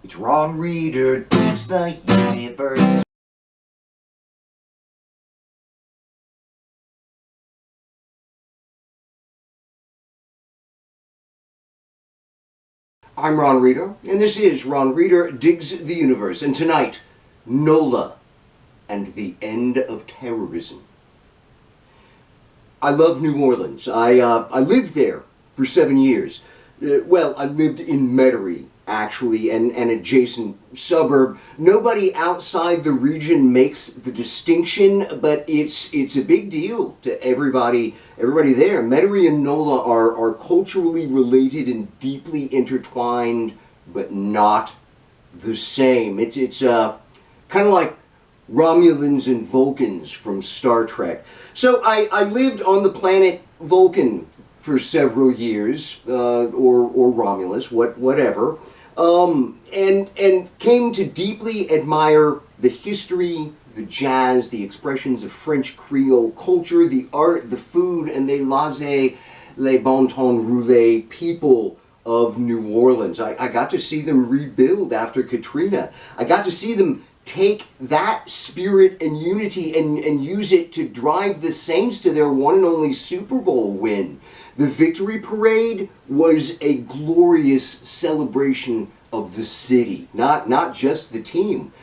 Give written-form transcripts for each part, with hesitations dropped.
It's Ron Reader digs the universe. I'm Ron Reader, and this is Ron Reader Digs the Universe. And tonight, NOLA and the End of Terrorism. I love New Orleans. I lived there for 7 years. I lived in Metairie, actually, an adjacent suburb. Nobody outside the region makes the distinction, but it's a big deal to everybody there. Metairie and NOLA are culturally related and deeply intertwined, but not the same. It's kind of like Romulans and Vulcans from Star Trek. So I lived on the planet Vulcan for several years, or Romulus, whatever, and came to deeply admire the history, the jazz, the expressions of French Creole culture, the art, the food, and the les bon ton roulé people of New Orleans. I got to see them rebuild after Katrina. I got to see them take that spirit and unity and use it to drive the Saints to their one and only Super Bowl win. The victory parade was a glorious celebration of the city, not just the team.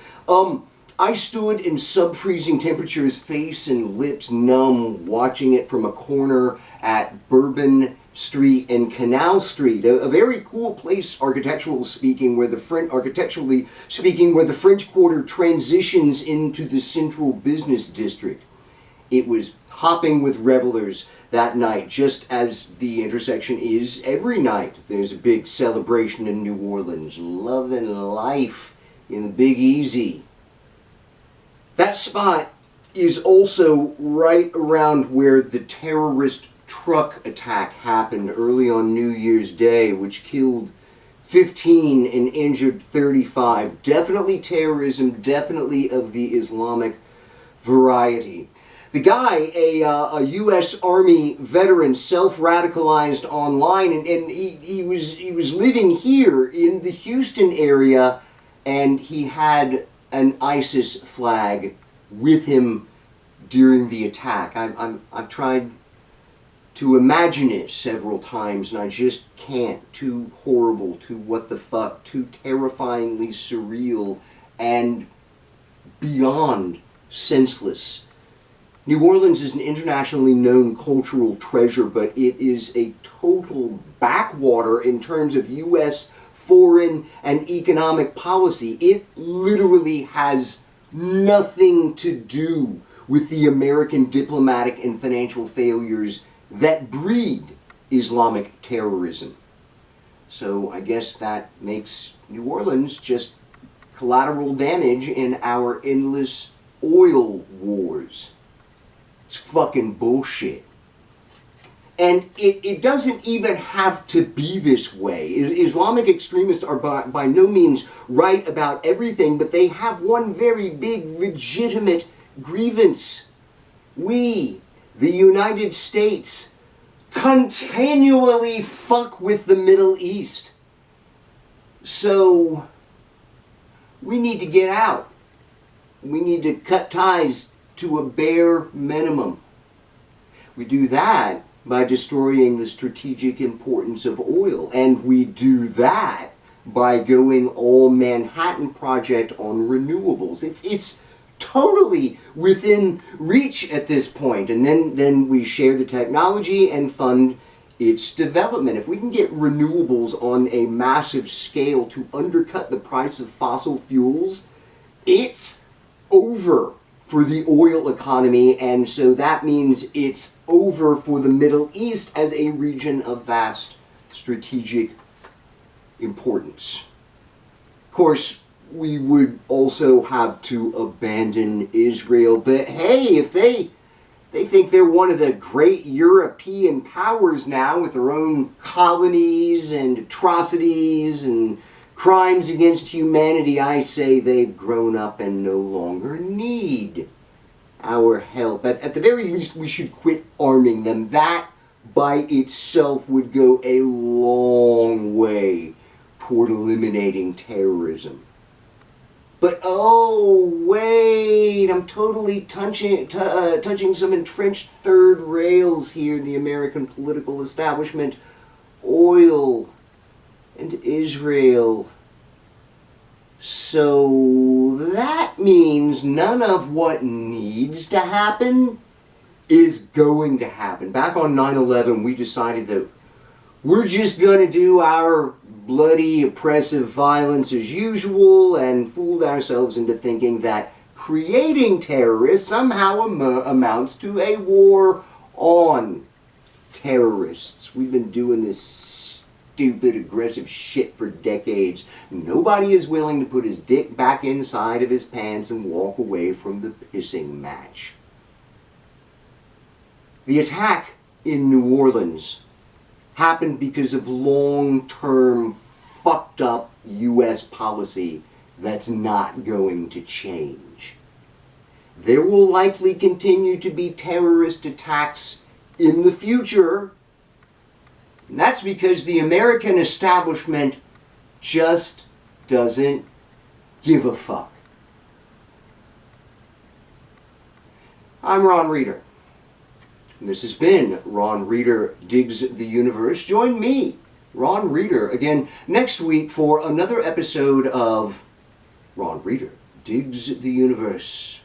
I stood in sub-freezing temperatures, face and lips numb, watching it from a corner at Bourbon Street and Canal Street, a very cool place architecturally speaking, where the French Quarter transitions into the central business district. It was hopping with revelers that night, just as the intersection is every night. There's a big celebration in New Orleans, love and life in the Big Easy. That spot is also right around where the terrorist truck attack happened early on New Year's Day, which killed 15 and injured 35. Definitely terrorism, definitely of the Islamic variety. The guy, a U.S. Army veteran, self-radicalized online, and he was living here in the Houston area, and he had an ISIS flag with him during the attack. I've tried to imagine it several times, and I just can't. Too horrible, too what the fuck, too terrifyingly surreal, and beyond senseless. New Orleans is an internationally known cultural treasure, but it is a total backwater in terms of U.S. foreign and economic policy. It literally has nothing to do with the American diplomatic and financial failures that breed Islamic terrorism. So I guess that makes New Orleans just collateral damage in our endless oil wars. It's fucking bullshit. And it doesn't even have to be this way. Islamic extremists are by no means right about everything, but they have one very big legitimate grievance. We, the United States, continually fuck with the Middle East. So we need to get out. We need to cut ties to a bare minimum. We do that by destroying the strategic importance of oil, and we do that by going all Manhattan Project on renewables. It's totally within reach at this point, and then we share the technology and fund its development. If we can get renewables on a massive scale to undercut the price of fossil fuels, it's over for the oil economy, and so that means it's over for the Middle East as a region of vast strategic importance. Of course, we would also have to abandon Israel, but hey, if they think they're one of the great European powers now with their own colonies and atrocities and crimes against humanity, I say they've grown up and no longer need our help. At the very least, we should quit arming them. That by itself would go a long way toward eliminating terrorism. But oh, wait, I'm totally touching some entrenched third rails here in the American political establishment. Oil and Israel. So that means none of what needs to happen is going to happen. Back on 9/11, we decided that we're just going to do our bloody, oppressive violence as usual and fooled ourselves into thinking that creating terrorists somehow amounts to a war on terrorists. We've been doing this stupid, aggressive shit for decades. Nobody is willing to put his dick back inside of his pants and walk away from the pissing match. The attack in New Orleans happened because of long-term, fucked up U.S. policy that's not going to change. There will likely continue to be terrorist attacks in the future, and that's because the American establishment just doesn't give a fuck. I'm Ron Reeder. This has been Ron Reeder Digs the Universe. Join me, Ron Reeder, again next week for another episode of Ron Reeder Digs the Universe.